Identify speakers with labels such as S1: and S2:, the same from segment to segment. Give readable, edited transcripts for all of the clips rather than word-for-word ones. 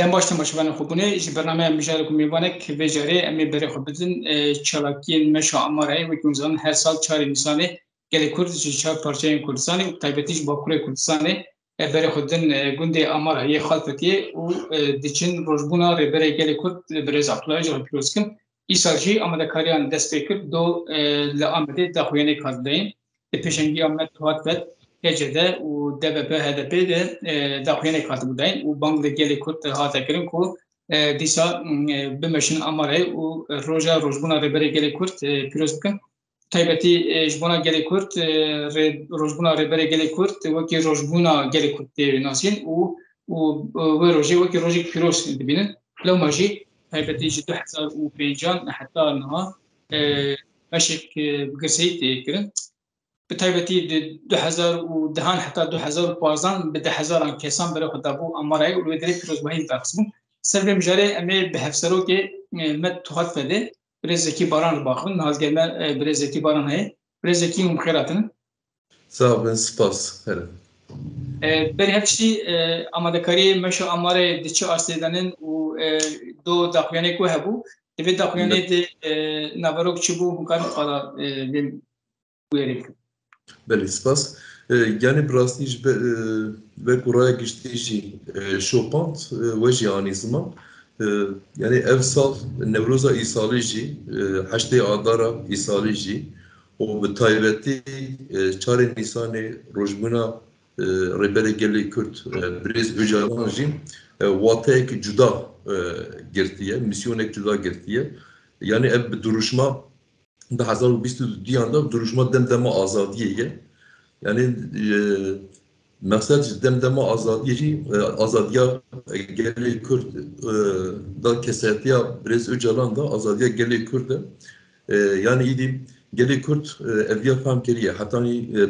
S1: دم باشتم باش بنا خوبونه ايش برنامه مجال کو میوانه که وجاره امی بره خو بدن چلاکی مشا اماره و کنزان هر سال 4 انسانه گله کورد چهار پارچه کردستانی و تایبتیش با کوره کردستانی بره خودن گنده اماره یه خالفتی و دچن روزبونا بره گله کورد بره زاپلاج و پیروزکن ایسالجی آمده کاریان دست بکر دو لامده دخوینه کاردین پیشنگی آمد توات هجده و DBP HDP de daxuyane katı budayn u bank de gelê Kurd hate kirin ku dîsa bimeşin amare û roja rojbûna rêberê gelê Kurd pîroz bikin. Taybetî ji bona gelê Kurd rojbûna rêberê gelê Kurd wekî rojbûna gelê Kurd tê nasîn û wê rojê wekî rojek pîroz dibînin. Lewma jî taybetî ji 2005 heta niha meşek girseyî tê kirin. بتایبەتی 2010 حتا 2015 به 10000 کسان برای خود دابو اماره و لودری پیروزباهی داخسبون سر به مجاره امی به هفسرو که مت توحد فده برزکی باران باخن نازگلمه برزکی باران هی برزکی مخیراتن
S2: sağ olun spas
S1: بری هفشتی آمادکاری مشو اماره دیچه آرسیدنن و دو داخویانه کو هبو دوی داخویانه دی نواروک چی بو مکان قالا بویریک
S2: بله سپاس yani brastiş ve kuraya geçtiği şopant ve jani zaman yani ev sal Nevroza İsalici haşte adara İsalici o bi taybeti çare Nisanê rojbûna rêberê gelê Kurd Birêz Öcalan jî wateyek cuda girtiye misyonek cuda girtiye yani ev bi duruşma 2022 duruşma demdeme azadiye yani maksat demdeme azadiya gelê Kurd da kesetiya Birêz Öcalan da azadiya gelê Kurd yani idim gelê Kurd eviya fam kiriye hatta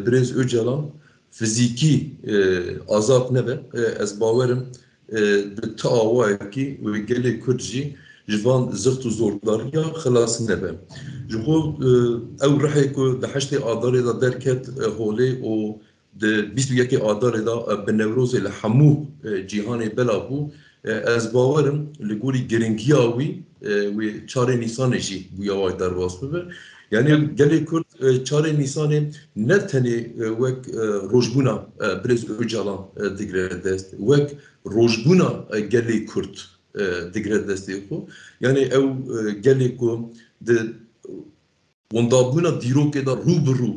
S2: Birêz Öcalan fiziki azad nebe ez bawerim bi taawayekî ve gelê Kurd jî jivan zirt û zordarîya xilas nebe. Ji xwe ew rihê ku di heştê adarê da derket holê û di 21 adarê da bi Newrozê li hemû cîhanê bela bû ez bawerim li gorî giringiya wî wê çarê Nîsanê jî bûya way derbas bibe. Yani gelê Kurd çarê Nîsanê ne tenê wek rojbûna Birêz Öcalan digre dest wek rojbûna gelê Kurd digre destê xwe yani ew gelê ku di wendabûna dîrokê da rûbirû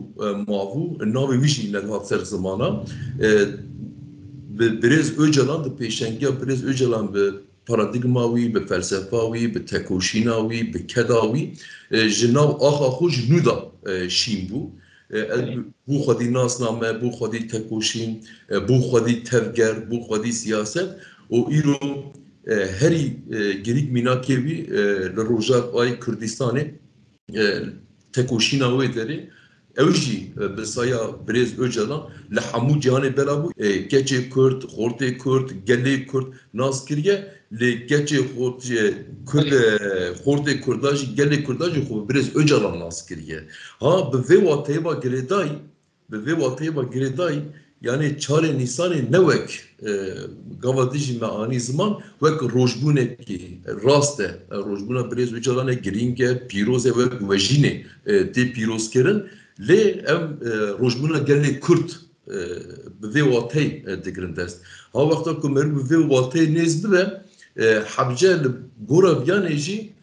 S2: mavû navê wî jî nehat ser zimana bi Birêz Öcalan di pêşengiya Birêz Öcalan bi paradigma wî bi felsefa wî bi tekoşîna wî bi keda wî ji nav axa xwe ji nû da şîn bû bû xwedî nasname bû xwedî tekoşîn bû xwedî tevger bû xwedî siyaset û îro herî girîk mînakê wî li Rojavayê Kurdistanê tekoşîna wê derê ew jî bi saya Birêz Öcalan li hemû cihanê bela bû keçê Kurd, xortê Kurd, gelê Kurd nas kiriye lê keçê xortê Kurda jî gelê Kurda jî xwe Birêz Öcalan nas kiriye. Ha bi vê wateyê va girêdayî yani çarê Nîsanê ne wek gava dijî me anî ziman wek rojbûnekî rast e rojbûna Birêz Öcalanê girîng e pîroz e wek wejînê tê pîrozkirin lê ev rojbûna gelê Kurd bi vê wateyê digirin dest. Ha wexta ku merî bi vê wateyê nêz bibe hebce li gora viyanê jî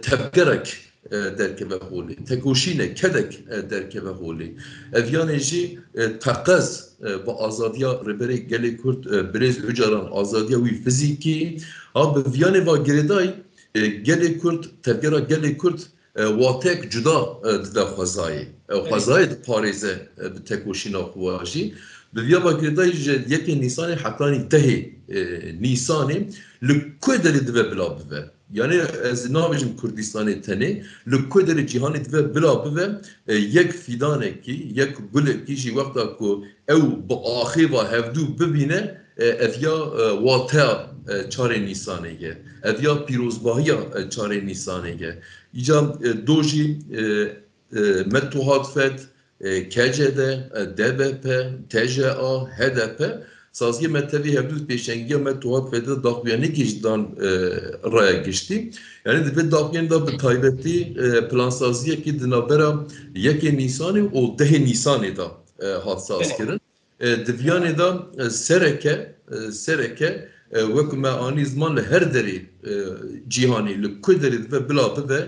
S2: tevgerek derkeve holê tekoşîne kedek derkeve holê evyanê jî teqez bi azadiya rêberê gelê Kurd Birêz Öcalan azadiya wî fizîkî ha bi viyanê va girêdayî gelê Kurd tevgera gelê Kurd watek cuda dide xwezayê xwezayê diparêze bi tekoşîna xwe jî bi viya va girêdayî ji yekê Nîsanê hetanî dehê Nîsanê li ku derê dibe bila bibe yani ez nabêjim Kurdistanê tenê li ku derê cîhanê dibe bila bibe yek fîdanekî yek gulekî jî wexta ku ew bi axê va hevdû bibîne ev ya wateya çarê Nîsanê ye ev ya pîrozbahiya çarê Nîsanê ye îca do jî me tuhat fet KCD, DBP, TJA, HDP سازی متوی هبدو پیشنگی مت توات فده داخویانی کشیدن رای گشتی یعنی دو داخویان دا به تایبتی پلان سازی که دنابرا یک نیسانی و 10 نیسانی دا هات ساز کردن دویانی دا سرکه وکم آنی زمان لهر دری جیهانی لکدری و بلا به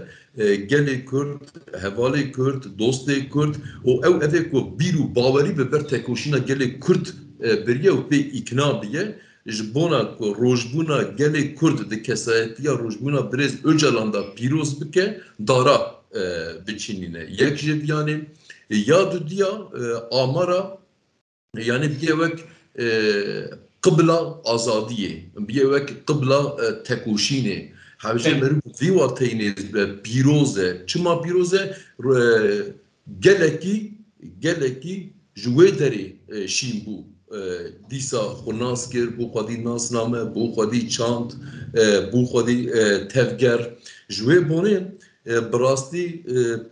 S2: گلی کرد، حوالی کرد، دوستی کرد و او کو بیرو باوری به بر تکوشینا گلی کرد بریه و به اقناع بیه جبونا کو روجبونا گلی کرد د کسایتیا روجبونا برز öcalanda پیروز بکه دارا بچینینه یک جبیانی یاد دیا آمارا yani bir evek قبلة آزادية بيوك قبلة تكوشينة حاجة مرو في وقتين بيروزة شما بيروزة جلكي جويدري شيمبو دیسا خوناس کر بو خودی ناسنامه بو خودی چاند بو خودی تفگر جوی بونه براستی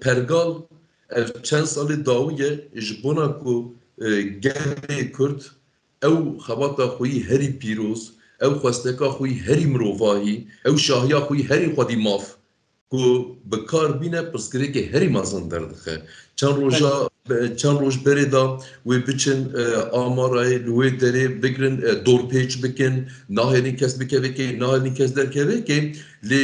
S2: پرگال چند سال داویه جبونا کو گلی کرد او خباتا خوی هری پیروز او خواستکا خوی هری مروفاهی او شاهیا خوی هری خودی ماف کو بکار بینه پرسکره که هری مازن دردخه چند روز بری دا وی بچن آمارای لوی داره بگرن دور پیچ بکن ناهرین کس بکوه که ناهرین کس درکوه که لی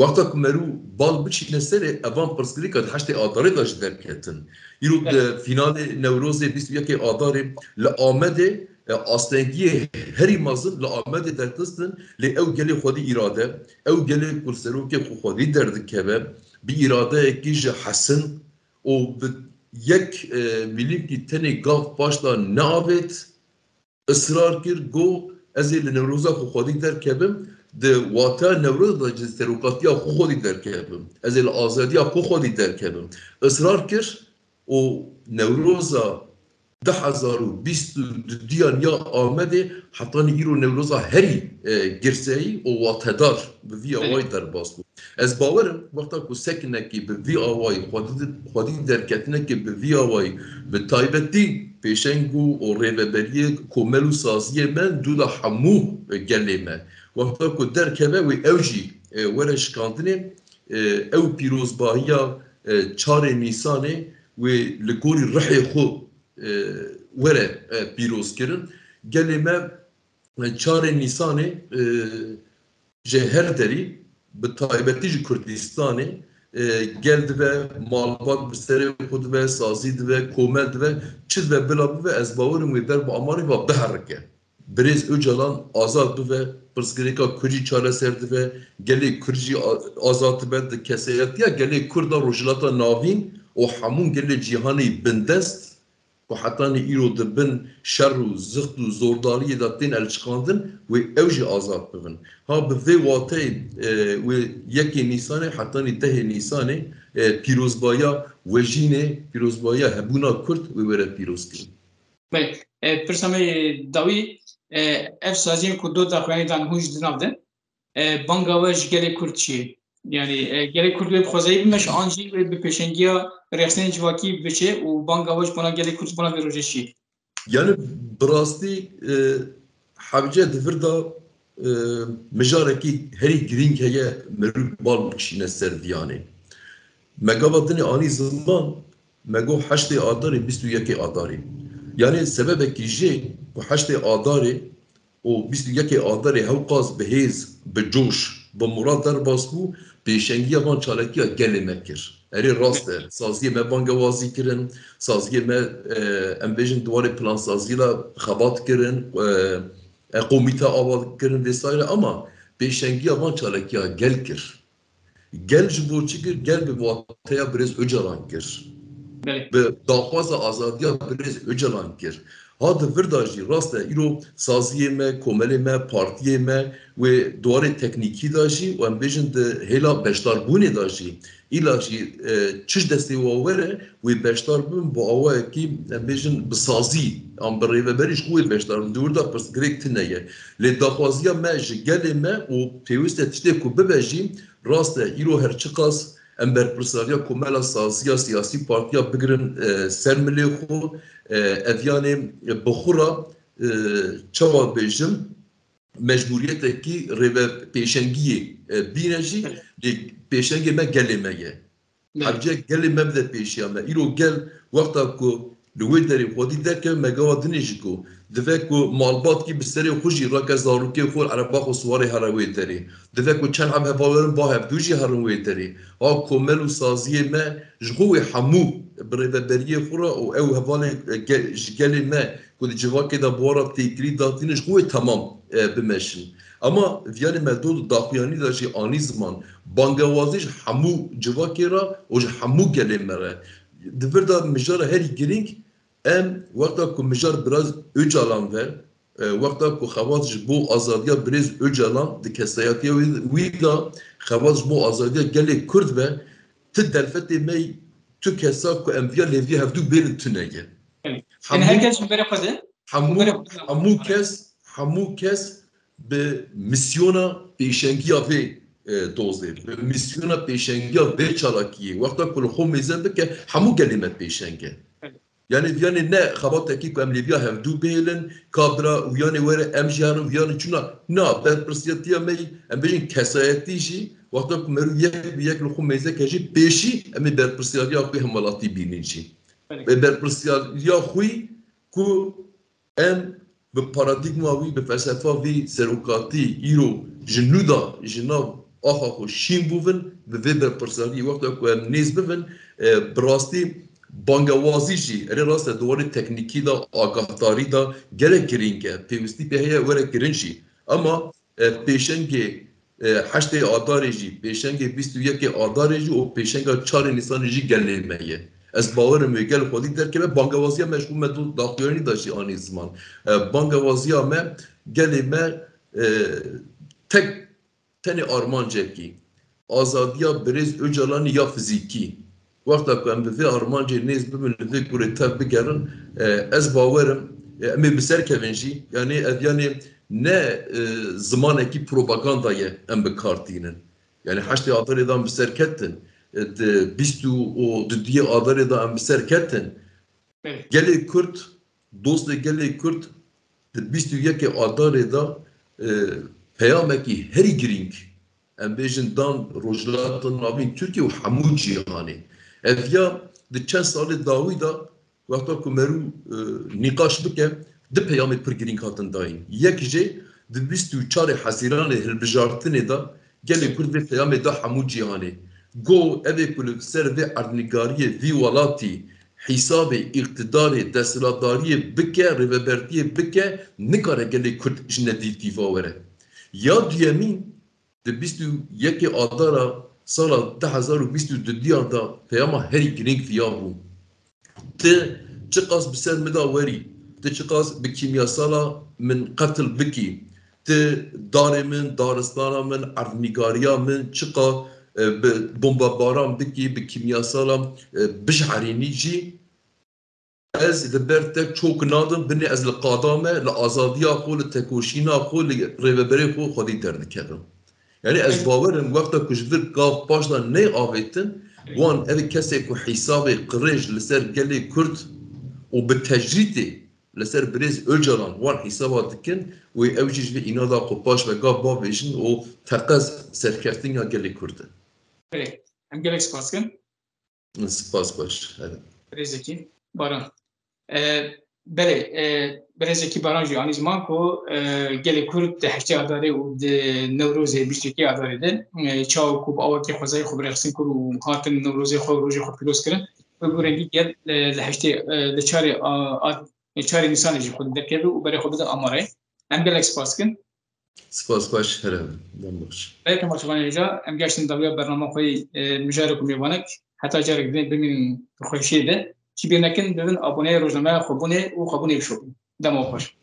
S2: وقتا کمرو بال بچینه سره اوان پرسکره که هشت آداره داشت درکتن ایرو فینال نوروز 21 آداره لآمده آستنگی هری مازن لآمده درکستن لی او گلی خودی اراده او گلی کرسرو که خودی دردکوه بی اراده اکیج حسن o یک میلیم کی تنی گاف باشلا نابت ısrar kir go ezil nevroza xo xodi derkebim de wata nevroza da cisterokatiya xo xodi derkebim ezil azadiya xo xodi derkebim ısrar kir o nevroza 2020 diyan ya Ahmedi hatta nigiro nevroza heri girseyi o watedar bi vi avay derbas bu. Ez bawerim vakta ku sekineki bi vi avay xwedî derketineki bi vi avay bi taybetî pêşengu o rêveberiye komel û saziyê me dûla hemû gelê me. Vakta ku derkeve wê ew jî were şikandinê ew pîrozbahiya çarê Nîsanê wê li gorî rihê xwe were pîroz kirin. Gelê me çarê Nîsanê ji her derî bi taybetî ji Kurdistanê gel dibe malbat bi serê xwe dibe, sazî dibe, komel dibe, çi dibe bila bibe ez bawerim wê ber bi amarê ve biherike. Birêz Öcalan azad bibe, pirsgirêka Kurdî çareser dibe, gelê Kurd jî azad dibe di keseyetiya gelê Kurd a rojhilata navîn û hemû gelê cîhanê bindest و حتی ایرو دبن شر و زخت و زورداری دادن الچکاندن و اوج آزاد ببن. ها به وی واقعی و یکی نیسانه حتی 10 نیسانه پیروزبایا وجینه پیروزبایا هبونا کرد و وره پیروز کرد.
S1: بله، پرسیدم داوی افسازیم که دو داخلی دان هوش دنابدن بانگاوش گله کرد چیه؟ Yani gerek Kurd ve Xwezayî bimeş anjî ve bi pêşengiya rexsên civakî biçe û banga weş buna gelek Kurd buna bir roje şî.
S2: Yani bi rastî hewce di vir da mijarekî herî girîng heye mirû bal bikişîne ser diyanê. Me gava dinê anî ziman me got heştê adarê 21 adarê. Yani sebebekî jê bu heştê adarê û 21 adarê hewqas bi hêz bi coş با مراد در باز بو پیشنگی وان چالکیا گله مکر اری راسته سازی me bangawazî kirin saziyê me em bêjin duwarê plan sazîla xebat kirin komîte ava kirin vesaire ama pêşengiya van çalekiya gel kir gel ji bo çi kir gel bi wateya Birêz Öcalan kir bi daxwaza azadiya Birêz Öcalan kir ha di vir da jî rast e îro saziyê me, komelê me, partiyê me wê duwarê teknîkî da jî û em bêjin di hêla beşdarbûnê da jî îla jî çi destê wa were wê beşdar bibin bi awayekî em bêjin bi sazî an bi rêveberî ji wê beşdar bin di wir da pirsgirêk tune ye lê daxwaziya me ji gelê me û pêwîst e tiştê ku bibe jî rast e îro her çi qas em berpirsariya komela saziya siyasî partiya bigirin ser milê xwe evyanê bixura çava bejim mecburiyeteki reve peşengiyi bineci peşengi me gelemeye. Harca geleme de peşiyame. İro gel vakta ku lüvederi xodi derken megava dinejiko. Dve ku malbat ki biseri xuji raka zaruki xol araba xo suvari haraweteri. Dve ku çan am havaların bahev duji haraweteri. A komelu saziye me jgui hamu breve beriye xura o ev havale geleme ku civake da bora tekri datini jgui tamam bimeşin. Ama yani meldol daxuyani da ji ani zaman bangawaziş hamu civakera o hamu gelemere. Devir da mijara her giring em vakta ku mijar biraz öcalan ver vakta ku xavaz bu azadiya biraz öcalan de kesayatiya ve da xavaz bu azadiya gele Kurd ve te delfete mey tu kesa ku enviya levi hevdu bir tünege.
S1: Yani herkes böyle kadı.
S2: Hamu kes به میسیونا پیشنگی آوی دوزد میسیونا پیشنگی آوی چالاکیه وقتا کل خو میزن بکه همو کلمت پیشنگه yani ne xabateki ku em Libya hevdû bêlin kadra û yanê were em jî herin û yanê çûna na berpirsiyetiya me em bêjin kesayetî jî wexta ku meru yek li xwe mêzeke jî pêşî em ê berpirsiyariya xwe hemelatî bînin jî ve berpirsiyariya xwe ku em bi paradigma wî bi felsefa wî serokatî îro ji nû da ji nav axa xwe şîn bûvin bi vê berpirsiyariyê wexta ku em nêz bibin bi rastî bangawazî jî erê rast e duwarê teknîkî da agahdarî da gelek giring e pêwîstî pê heye were kirin jî ama pêşengê heştê adarê jî pêşengê bîst û yekê adarê jî û pêşenga çarê nîsanê jî gelê me ye ez bawerim wê gel xwedî derkeve bangawaziya me ji xwe me daxuyanî da jî anî ziman bangawaziya me gelê me tek tenê armancekî azadiya Birêz Öcalanî ya fizîkî وقتا که ام به آرمانجی نیز ببینید به کوره تاب بگرن از باورم امی بسر کونجی یعنی نه زمانی کی پروپاگاندایه ام بکارتینن یعنی هشتی آداری دام بسر کتن بیستو و دیگه آداری دام بسر کتن گلی کرد دوست گلی کرد بیستو یکی آداری دا پیامه کی هری گرینگ ام بیشن دان روجلاتن نابین ترکیه و حمود جهانی evya de çend salê dawî da wexta ku meru nîqaş bike di peyamê pir girîng hatin dayîn yek jê di bîst û çarê hezîranê hilbijartinê da gelê Kurd vê peyamê da hemû cîhanê got evê ku li ser vê erdnîgariyê vî welatî hîsabê îqtidarê desthilatdariyê bike rêvebertiyê bike nikare gelê Kurd ji nedîtîva were ya duyemîn di bîst û yekê adara سال 2022 da peyama herî giring fiya bû. Ti çi qas bi ser me da werî, ti çi qas bi kimyasala min qetil bikî, ti darê min, daristana min, erdnîgariya min çi qa bi bombabaran bikî, bi kimyasala bijherînî jî ez li ber te çok nadim binê ez li qada me li azadiya xwe li tekoşîna xwe li rêveberê xwe xwedî derdikerim. Yani ez bawerim wexta ku ji vir gav paş da nê avêtin wan evê kesê ku hîsabê qirêj li ser gelê Kurd û bi tecrîtê li ser Birêz Öcalan wan hîsaba dikin wê ew jî ji vê înada ku paş ve gav bavêjin û teqez serkeftiniya gelê Kurd e.
S1: Em gelek spas kin.
S2: Spas baş.
S1: Birêzekî Baran. Belê Birêzekî Baran jî anî ziman ku gelê Kurd di heştê adarê û di Newrozê bîştekî adarê de çaw ku bi awakê xwezayê xwe birexsîn kir û hatin Newrozê xwe rojê xwe pîroz kirin ve bu rengî gel li heştê li çarê Nîsanê jî xwe derkeve û berê xwe bide amarayê. Em gelek spas kin.
S2: Spas baş herem. Baş.
S1: Belki maçvanê hêja em geştin dawiya bername xwe mijarê ku mêvanek heta carek bimînin xweşiyê de ki bir nekin bibin abone rojnameya xwe bûnê û xwe bûnê bişopin. Dema xweş.